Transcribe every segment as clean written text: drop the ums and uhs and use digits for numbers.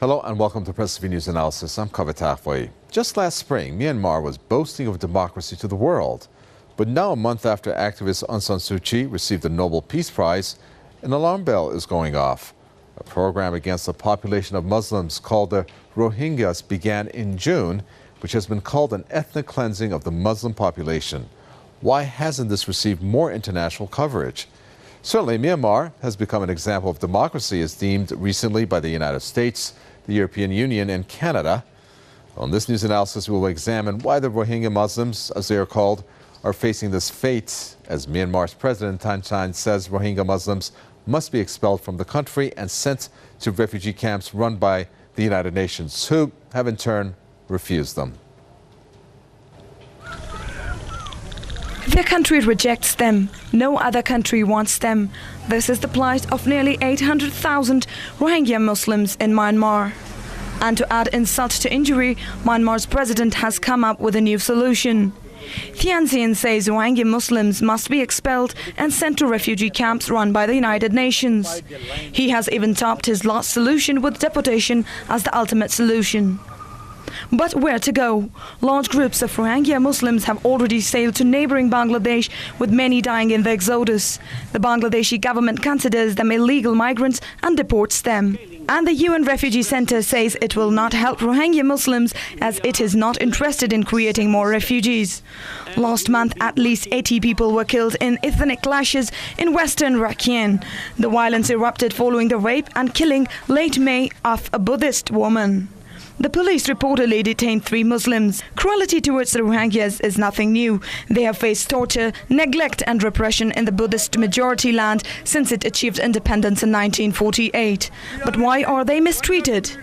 Hello and welcome to Press TV News Analysis. I'm Kavit Afway. Just last spring, Myanmar was boasting of democracy to the world. But now, a month after activist Aung San Suu Kyi received the Nobel Peace Prize, an alarm bell is going off. A program against a population of Muslims called the Rohingyas began in June, which has been called an ethnic cleansing of the Muslim population. Why hasn't this received more international coverage? Certainly, Myanmar has become an example of democracy, as deemed recently by the United States, the European Union and Canada. On this news analysis, we will examine why the Rohingya Muslims, as they are called, are facing this fate, as Myanmar's President Thein Sein says Rohingya Muslims must be expelled from the country and sent to refugee camps run by the United Nations, who have in turn refused them. Their country rejects them. No other country wants them. This is the plight of nearly 800,000 Rohingya Muslims in Myanmar. And to add insult to injury, Myanmar's president has come up with a new solution. Thein Sein says Rohingya Muslims must be expelled and sent to refugee camps run by the United Nations. He has even topped his last solution with deportation as the ultimate solution. But where to go? Large groups of Rohingya Muslims have already sailed to neighboring Bangladesh, with many dying in the exodus. The Bangladeshi government considers them illegal migrants and deports them. And the UN Refugee Center says it will not help Rohingya Muslims, as it is not interested in creating more refugees. Last month, at least 80 people were killed in ethnic clashes in western Rakhine. The violence erupted following the rape and killing late May of a Buddhist woman. The police reportedly detained 3 Muslims. Cruelty towards the Rohingyas is nothing new. They have faced torture, neglect and repression in the Buddhist majority land since it achieved independence in 1948. But why are they mistreated?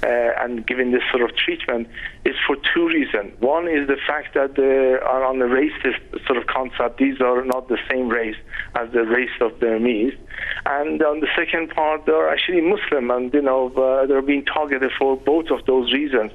And given this sort of treatment is for 2 reasons. One is the fact that on the racist sort of concept, these are not the same race as the race of Burmese. And on the second part, they're actually Muslim, and they're being targeted for both of those reasons.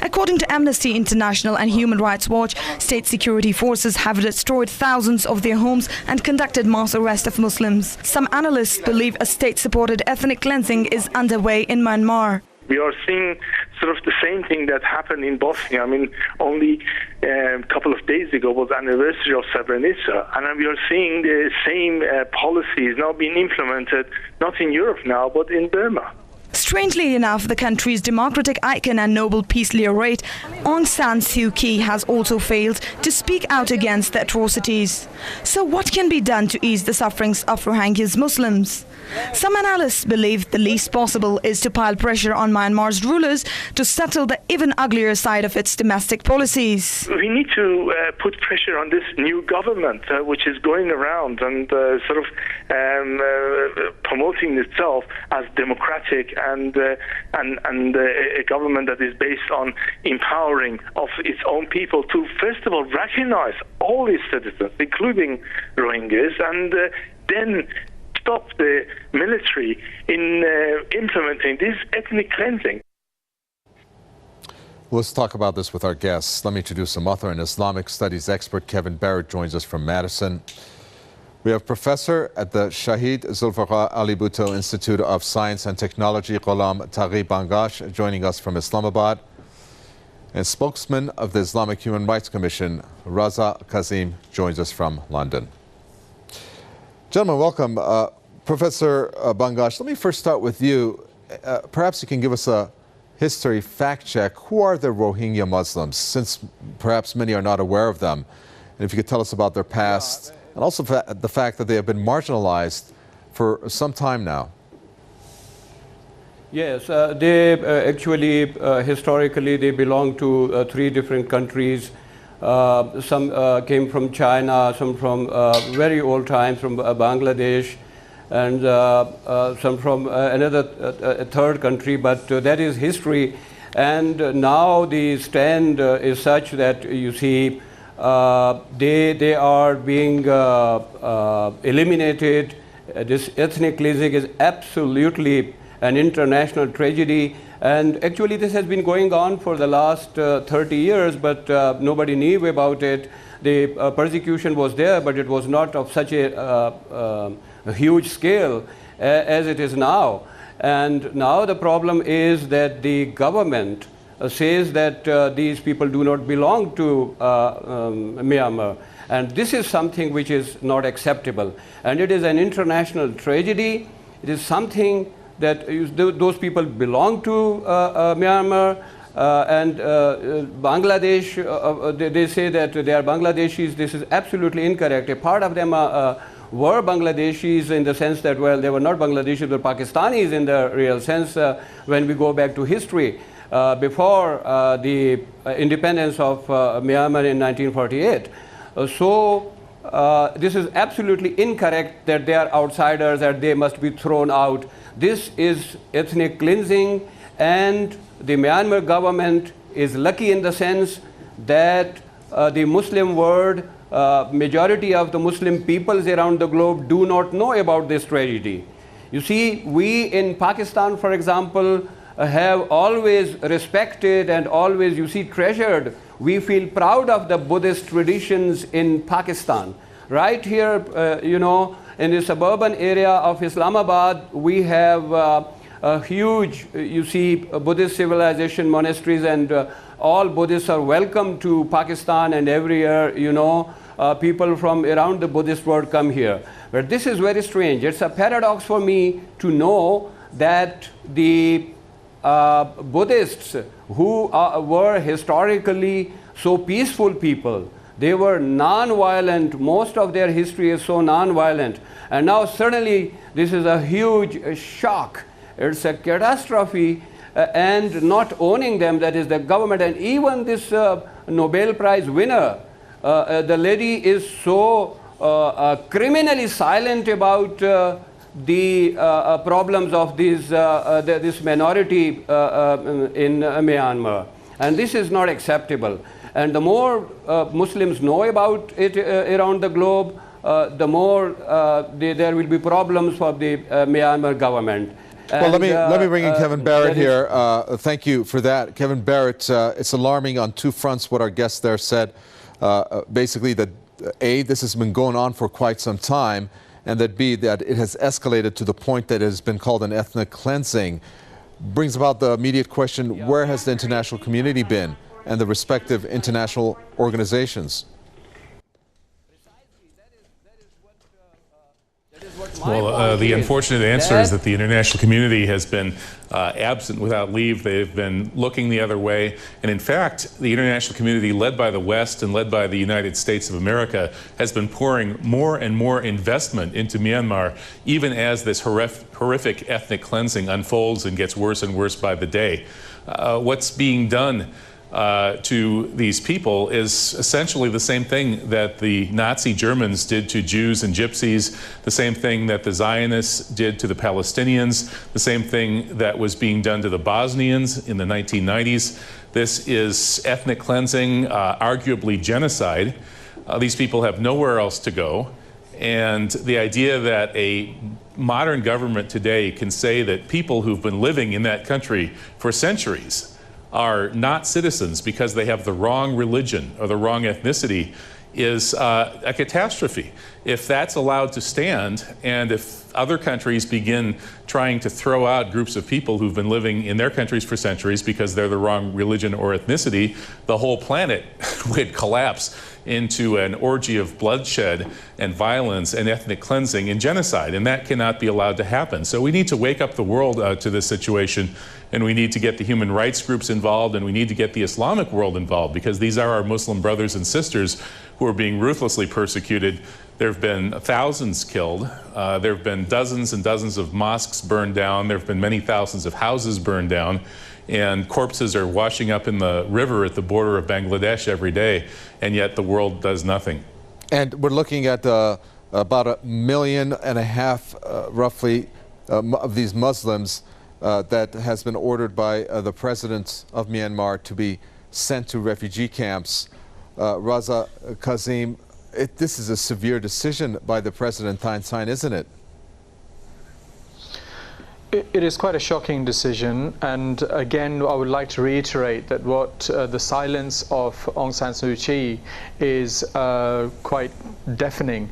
According to Amnesty International and Human Rights Watch, state security forces have destroyed thousands of their homes and conducted mass arrests of Muslims. Some analysts believe a state-supported ethnic cleansing is underway in Myanmar. We are seeing sort of the same thing that happened in Bosnia. I mean, only a couple of days ago was the anniversary of Srebrenica, and we are seeing the same policies now being implemented, not in Europe now, but in Burma. Strangely enough, the country's democratic icon and Nobel Peace Laureate Aung San Suu Kyi has also failed to speak out against the atrocities. So what can be done to ease the sufferings of Rohingya Muslims? Some analysts believe the least possible is to pile pressure on Myanmar's rulers to settle the even uglier side of its domestic policies. We need to put pressure on this new government, which is going around and promoting itself as democratic and a government that is based on empowering of its own people to, first of all, recognize all its citizens, including Rohingyas, and then stop the military in implementing this ethnic cleansing. Let's talk about this with our guests. Let me introduce some author and Islamic studies expert. Kevin Barrett joins us from Madison. We have professor at the Shahid Zulfikar Ali Bhutto Institute of Science and Technology, Ghulam Taghi Bangash, joining us from Islamabad. And spokesman of the Islamic Human Rights Commission, Raza Kazim, joins us from London. Gentlemen, welcome. Professor Bangash, let me first start with you. Perhaps you can give us a history fact check. Who are the Rohingya Muslims, since perhaps many are not aware of them? And if you could tell us about their past, and also the fact that they have been marginalized for some time now. Yes, they actually, historically, they belong to 3 different countries. Some came from China, some from very old times from Bangladesh, and some from another third country, but that is history. And now the stand is such that you see they are being eliminated. This ethnic cleansing is absolutely an international tragedy. And actually this has been going on for the last 30 years, but nobody knew about it. The persecution was there, but it was not of such a huge scale as it is now. And now the problem is that the government says that these people do not belong to Myanmar. And this is something which is not acceptable. And it is an international tragedy. It is something that those people belong to Myanmar. And Bangladesh, they say that they are Bangladeshis. This is absolutely incorrect. A part of them were Bangladeshis in the sense that, well, they were not Bangladeshis, but Pakistanis in the real sense when we go back to history. Before the independence of Myanmar in 1948. So this is absolutely incorrect that they are outsiders, that they must be thrown out. This is ethnic cleansing, and the Myanmar government is lucky in the sense that the Muslim world, majority of the Muslim peoples around the globe do not know about this tragedy. You see, we in Pakistan, for example, have always respected and always, you see, treasured. We feel proud of the Buddhist traditions in Pakistan. Right here, you know, in the suburban area of Islamabad, we have a huge, you see, Buddhist civilization monasteries, and all Buddhists are welcome to Pakistan, and every year, you know, people from around the Buddhist world come here. But this is very strange. It's a paradox for me to know that the Buddhists who were historically so peaceful people, they were non-violent. Most of their history is so non-violent. And now suddenly this is a huge shock. It's a catastrophe, and not owning them, that is the government. And even this Nobel Prize winner, the lady is so criminally silent about the problems of this minority in Myanmar. And this is not acceptable. And the more Muslims know about it around the globe, the more there will be problems for the Myanmar government. Well, let me bring in Kevin Barrett here. Thank you for that. Kevin Barrett, it's alarming on two fronts what our guest there said. Basically that A, this has been going on for quite some time, and that B, that it has escalated to the point that it has been called an ethnic cleansing. Brings about the immediate question, where has the international community been and the respective international organizations? Well, the unfortunate answer is that the international community has been absent without leave. They've been looking the other way. And in fact, the international community, led by the West and led by the United States of America, has been pouring more and more investment into Myanmar, even as this horrific ethnic cleansing unfolds and gets worse and worse by the day. What's being done to these people is essentially the same thing that the Nazi Germans did to Jews and Gypsies, the same thing that the Zionists did to the Palestinians, the same thing that was being done to the Bosnians in the 1990s. This is ethnic cleansing, arguably genocide. These people have nowhere else to go. And the idea that a modern government today can say that people who've been living in that country for centuries are not citizens because they have the wrong religion or the wrong ethnicity is a catastrophe. If that's allowed to stand, and if other countries begin trying to throw out groups of people who've been living in their countries for centuries because they're the wrong religion or ethnicity, the whole planet would collapse into an orgy of bloodshed and violence and ethnic cleansing and genocide, and that cannot be allowed to happen. So we need to wake up the world to this situation, and we need to get the human rights groups involved, and we need to get the Islamic world involved, because these are our Muslim brothers and sisters who are being ruthlessly persecuted. There have been thousands killed. There have been dozens and dozens of mosques burned down. There have been many thousands of houses burned down. And corpses are washing up in the river at the border of Bangladesh every day, and yet the world does nothing. And we're looking at about 1.5 million, roughly, of these Muslims that has been ordered by the president of Myanmar to be sent to refugee camps. Raza Kazim, this is a severe decision by the President Thein Sein, isn't it? It is quite a shocking decision, and again I would like to reiterate that what the silence of Aung San Suu Kyi is quite deafening.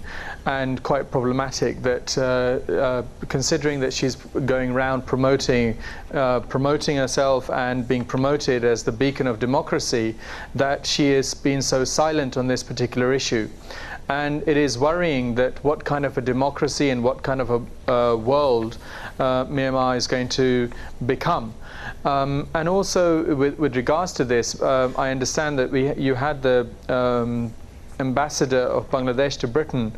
and quite problematic that considering that she's going around promoting herself and being promoted as the beacon of democracy, that she has been so silent on this particular issue. And it is worrying that what kind of a democracy and what kind of a world Myanmar is going to become. And also with regards to this, I understand that you had the ambassador of Bangladesh to Britain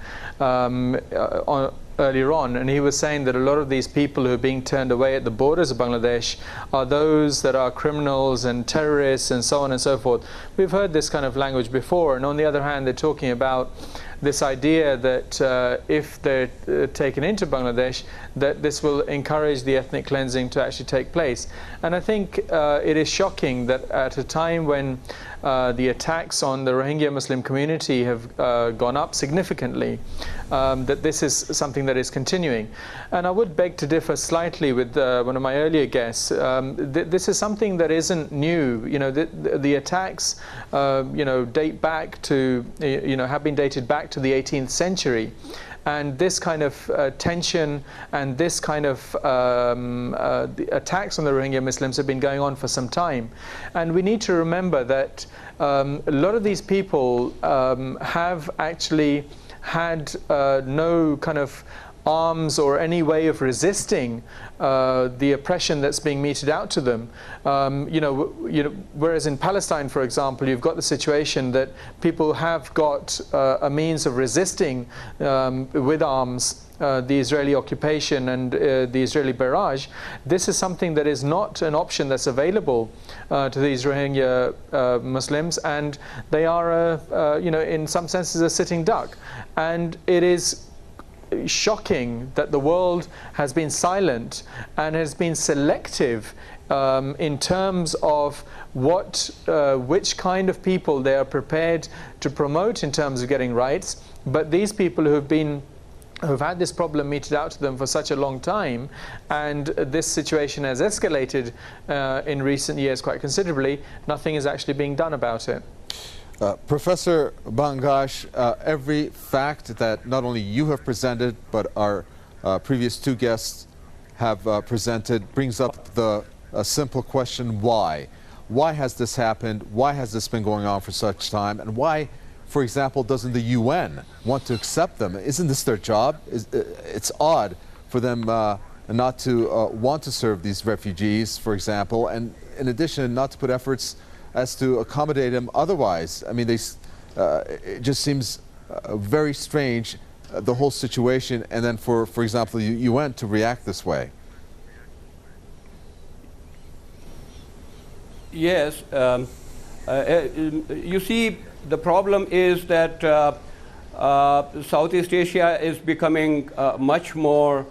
earlier on, and he was saying that a lot of these people who are being turned away at the borders of Bangladesh are those that are criminals and terrorists and so on and so forth. We've heard this kind of language before, and on the other hand, they're talking about this idea that if they're taken into Bangladesh, that this will encourage the ethnic cleansing to actually take place. And I think it is shocking that at a time when the attacks on the Rohingya Muslim community have gone up significantly, that this is something that is continuing. And I would beg to differ slightly with one of my earlier guests. This is something that isn't new. You know, the attacks, you know, date back to, you know, have been dated back to the 18th century. And this kind of tension and this kind of the attacks on the Rohingya Muslims have been going on for some time. And we need to remember that a lot of these people have actually had no kind of arms or any way of resisting the oppression that's being meted out to them. You know, whereas in Palestine, for example, you've got the situation that people have got a means of resisting with arms the Israeli occupation and the Israeli barrage. This is something that is not an option that's available to these Rohingya Muslims, and they are, you know, in some senses a sitting duck. And it is shocking that the world has been silent and has been selective in terms of which kind of people they are prepared to promote in terms of getting rights. But these people who've had this problem meted out to them for such a long time, and this situation has escalated in recent years quite considerably, nothing is actually being done about it. Professor Bangash, every fact that not only you have presented, but our previous two guests have presented brings up the simple question, why? Why has this happened? Why has this been going on for such time? And why, for example, doesn't the UN want to accept them? Isn't this their job? It's odd for them not to want to serve these refugees, for example, and in addition, not to put efforts as to accommodate them otherwise. I mean, it just seems very strange, the whole situation, and then for example, the UN to react this way. Yes. You see, the problem is that Southeast Asia is becoming much more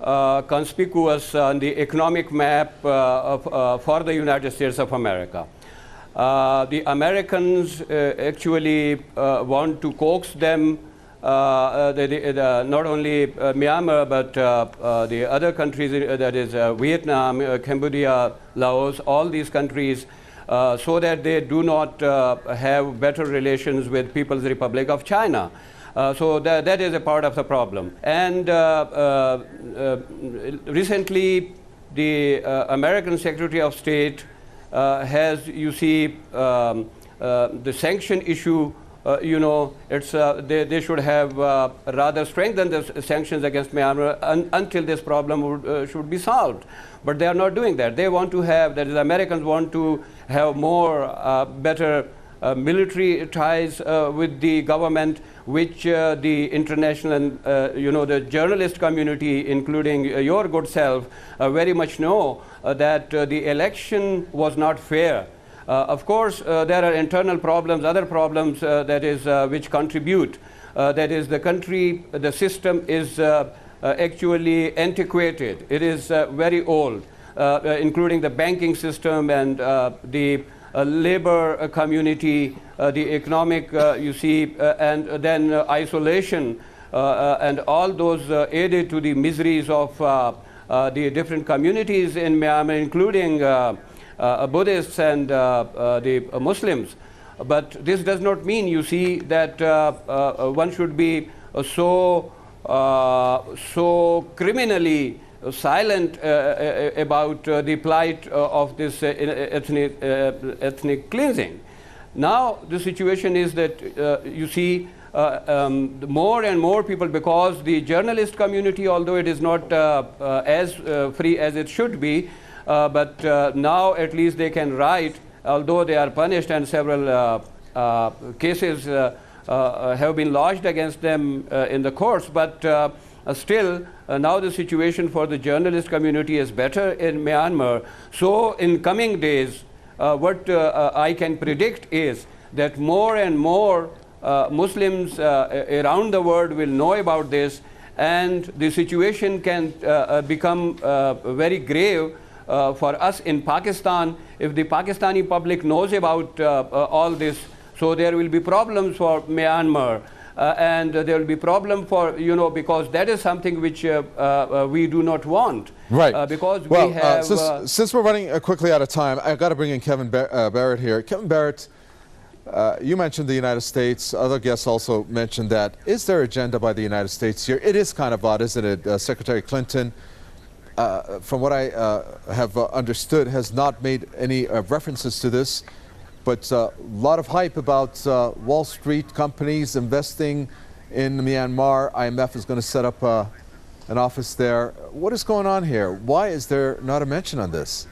conspicuous on the economic map for the United States of America. The Americans actually want to coax them, not only Myanmar, but the other countries, that is Vietnam, Cambodia, Laos, all these countries, so that they do not have better relations with People's Republic of China. So that is a part of the problem. And recently, the American Secretary of State has, you see, the sanction issue, you know, it's, they should have rather strengthened the sanctions against Myanmar until this problem should be solved. But they are not doing that. They want to have, that is, the Americans want to have more, better military ties with the government, which the international and you know, the journalist community, including your good self, very much know that the election was not fair. Of course, there are internal problems, other problems that is which contribute. That is, the country, the system is actually antiquated. It is very old, including the banking system and the labor community, the economic, you see, and then isolation, and all those added to the miseries of the different communities in Myanmar, including Buddhists and the Muslims. But this does not mean, you see, that one should be so criminally silent about the plight of this ethnic cleansing. Now the situation is that you see more and more people, because the journalist community, although it is not as free as it should be, but now at least they can write, although they are punished, and several cases have been lodged against them in the courts, but still now the situation for the journalist community is better in Myanmar. So in coming days, what I can predict is that more and more Muslims around the world will know about this, and the situation can become very grave for us in Pakistan if the Pakistani public knows about all this. So there will be problems for Myanmar, and there will be problem for, because that is something which we do not want. Right. Because well, we have... since we're running quickly out of time, I've got to bring in Kevin Barrett here. Kevin Barrett, you mentioned the United States. Other guests also mentioned that. Is there agenda by the United States here? It is kind of odd, isn't it? Secretary Clinton, from what I have understood, has not made any references to this. But a lot of hype about Wall Street companies investing in Myanmar. IMF is going to set up an office there. What is going on here? Why is there not a mention on this?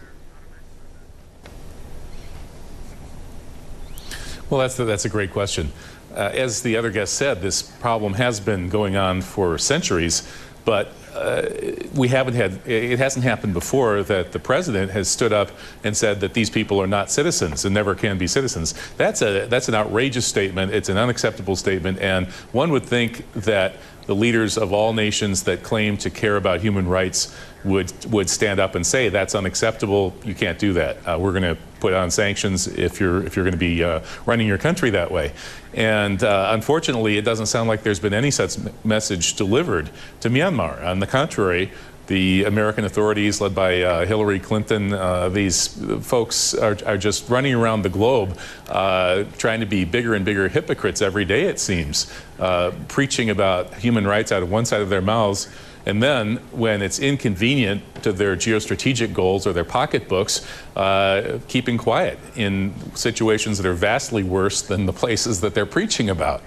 Well, that's a great question. As the other guest said, this problem has been going on for centuries, but it hasn't happened before that the president has stood up and said that these people are not citizens and never can be citizens. That's an outrageous statement. It's an unacceptable statement, and one would think that the leaders of all nations that claim to care about human rights would stand up and say that's unacceptable. You can't do that. We're going to put on sanctions if you're going to be running your country that way. And unfortunately, it doesn't sound like there's been any such message delivered to Myanmar. On the contrary, the American authorities, led by Hillary Clinton, these folks are just running around the globe trying to be bigger and bigger hypocrites every day, it seems, preaching about human rights out of one side of their mouths. And then, when it's inconvenient to their geostrategic goals or their pocketbooks, keeping quiet in situations that are vastly worse than the places that they're preaching about.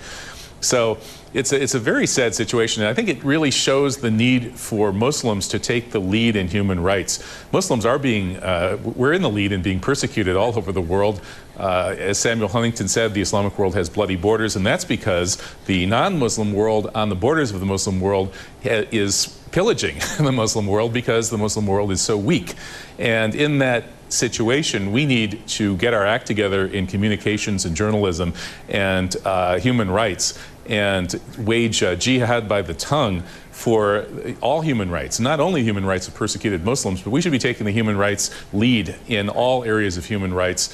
So it's a very sad situation, and I think it really shows the need for Muslims to take the lead in human rights. Muslims are we're in the lead in being persecuted all over the world. As Samuel Huntington said, the Islamic world has bloody borders, and that's because the non-Muslim world on the borders of the Muslim world is pillaging the Muslim world because the Muslim world is so weak. And in that situation, we need to get our act together in communications and journalism and human rights, and wage jihad by the tongue for all human rights, not only human rights of persecuted Muslims, but we should be taking the human rights lead in all areas of human rights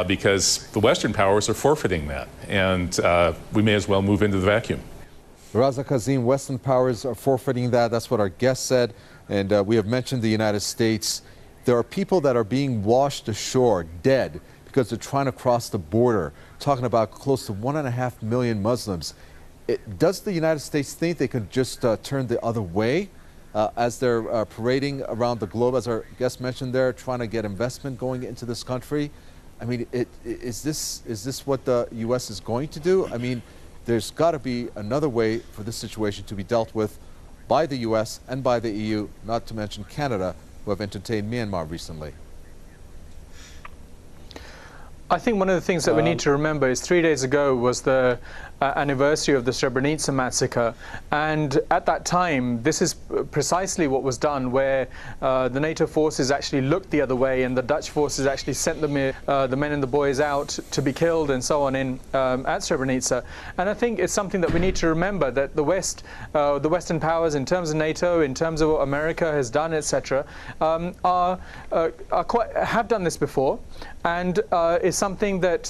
because the Western powers are forfeiting that, and we may as well move into the vacuum. Raza Kazim, Western powers are forfeiting that. That's what our guest said. And we have mentioned the United States. There are people that are being washed ashore, dead, because they're trying to cross the border, talking about close to 1.5 million Muslims. Does the United States think they could just turn the other way as they're parading around the globe, as our guest mentioned there, trying to get investment going into this country? I mean, is this what the U.S. is going to do? I mean, there's got to be another way for this situation to be dealt with by the U.S. and by the EU, not to mention Canada, who have entertained Myanmar recently. I think one of the things that we need to remember is 3 days ago was the anniversary of the Srebrenica massacre, and at that time this is precisely what was done, where the NATO forces actually looked the other way and the Dutch forces actually sent the men and the boys out to be killed and so on at Srebrenica. And I think it's something that we need to remember, that the Western powers, in terms of NATO, in terms of what America has done, etc., have done this before, and is something that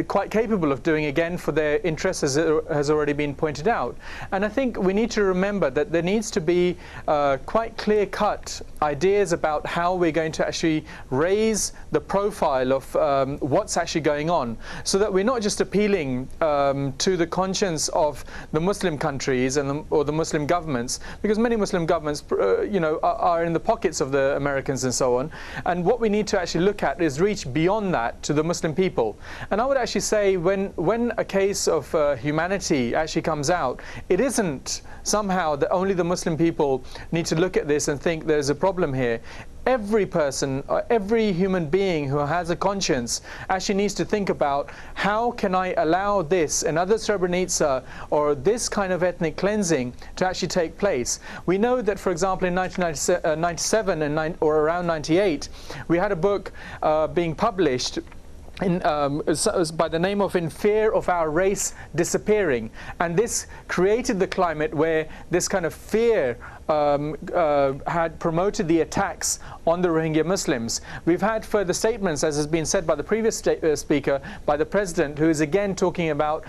quite capable of doing again for their interests, as has already been pointed out. And I think we need to remember that there needs to be quite clear-cut ideas about how we're going to actually raise the profile of what's actually going on, so that we're not just appealing to the conscience of the Muslim countries and or the Muslim governments, because many Muslim governments are in the pockets of the Americans and so on. And what we need to actually look at is reach beyond that to the Muslim people. And I would actually say when a case of humanity actually comes out, it isn't somehow that only the Muslim people need to look at this and think there's a problem here. Every person, every human being who has a conscience actually needs to think about, how can I allow this, another Srebrenica, or this kind of ethnic cleansing to actually take place? We know that, for example, in 1997 or around 98, we had a book being published by the name of In Fear of Our Race Disappearing, and this created the climate where this kind of fear had promoted the attacks on the Rohingya Muslims. We've had further statements, as has been said by the previous speaker, by the President, who is again talking about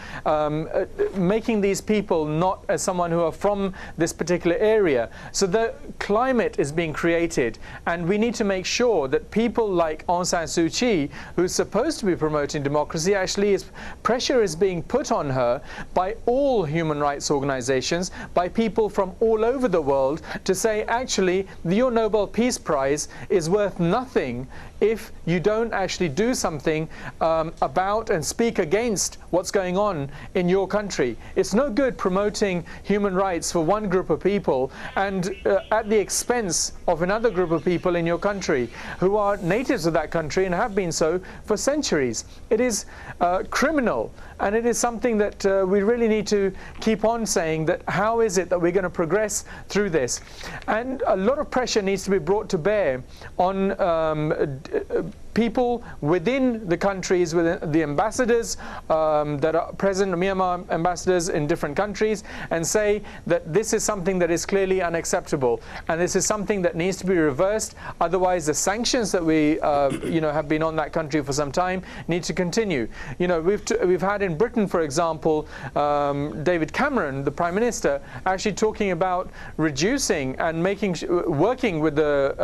making these people not as someone who are from this particular area. So the climate is being created, and we need to make sure that people like Aung San Suu Kyi, who's supposed to be promoting democracy, actually pressure is being put on her by all human rights organizations, by people from all over the world, to say, actually, your Nobel Peace Prize is worth nothing if you don't actually do something about and speak against what's going on in your country. It's no good promoting human rights for one group of people and at the expense of another group of people in your country who are natives of that country and have been so for centuries. It is criminal, and it is something that we really need to keep on saying, that how is it that we're going to progress through this? And a lot of pressure needs to be brought to bear on people within the countries, within the ambassadors that are present, Myanmar ambassadors in different countries, and say that this is something that is clearly unacceptable, and this is something that needs to be reversed. Otherwise, the sanctions that we have been on that country for some time need to continue. We've had in Britain, for example, David Cameron, the Prime Minister, actually talking about reducing and working with the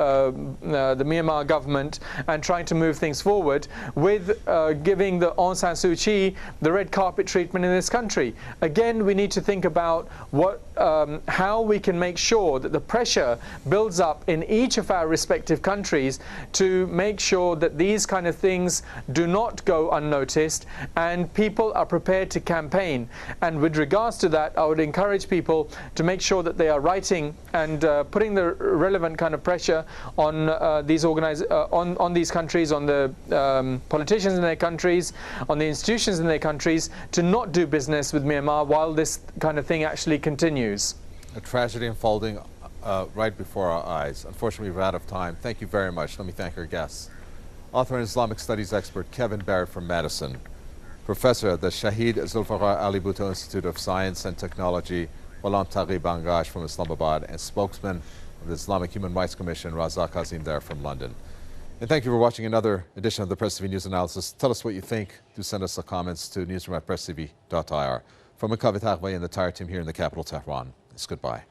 Myanmar government and trying to move things forward with giving the Aung San Suu Kyi the red carpet treatment in this country. Again, we need to think about how we can make sure that the pressure builds up in each of our respective countries to make sure that these kind of things do not go unnoticed and people are prepared to campaign. And with regards to that, I would encourage people to make sure that they are writing and putting the relevant kind of pressure on these countries, on the politicians in their countries, on the institutions in their countries, to not do business with Myanmar while this kind of thing actually continues. A tragedy unfolding right before our eyes. Unfortunately, we're out of time. Thank you very much. Let me thank our guests. Author and Islamic Studies expert Kevin Barrett from Madison, Professor at the Shahid Zulfikar Ali Bhutto Institute of Science and Technology, Ghulam Taghi Bangash from Islamabad, and spokesman of the Islamic Human Rights Commission, Razak Azim there from London. And thank you for watching another edition of the Press TV News Analysis. Tell us what you think. Do send us the comments to newsroom@presstv.ir. From Kavit and the entire team here in the capital, Tehran, it's goodbye.